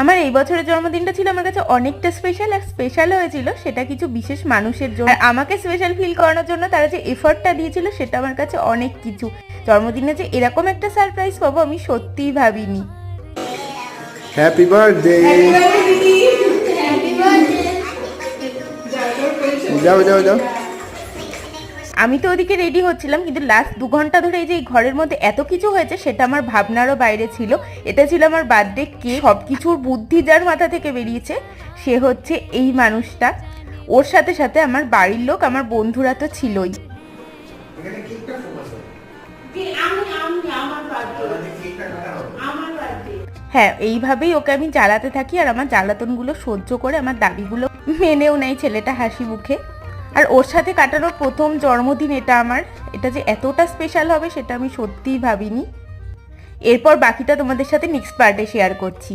আমার এই বছরের জন্মদিনটা ছিল আমার কাছে অনেকটা স্পেশাল, আর স্পেশাল হয়েছিল সেটা কিছু বিশেষ মানুষের জন্য। আর আমাকে স্পেশাল ফিল করানোর জন্য তারা যে এফর্টটা দিয়েছিল সেটা আমার কাছে অনেক কিছু। জন্মদিনে যে এরকম একটা সারপ্রাইজ পাবো আমি সত্যিই ভাবিনি। Happy birthday. যাও যাও যাও। আমি তো ওদিকে রেডি হচ্ছিলাম, কিন্তু লাস্ট 2 ঘন্টা ধরে এই যে এই ঘরের মধ্যে এত কিছু হয়েছে সেটা আমার ভাবনারও বাইরে ছিল। এটা ছিল আমার বার্থডে কেক। সব কিছুর বুদ্ধি যার মাথা থেকে বেরিয়েছে সে হচ্ছে এই মানুষটা। ওর সাথে সাথে আমার বাড়ির লোক, আমার বন্ধুরা তো ছিলই। হ্যাঁ, এইভাবেই ওকে আমি জ্বালাতে থাকি, আর আমার জ্বালাতনগুলো সহ্য করে আমার দাবিগুলো মেনেও নেয় ছেলেটা হাসি মুখে। আর ওর সাথে কাটানোর প্রথম জন্মদিন এটা আমার। এটা যে এতটা স্পেশাল হবে সেটা আমি সত্যিই ভাবিনি। এরপর বাকিটা তোমাদের সাথে নেক্সট পার্টে শেয়ার করছি।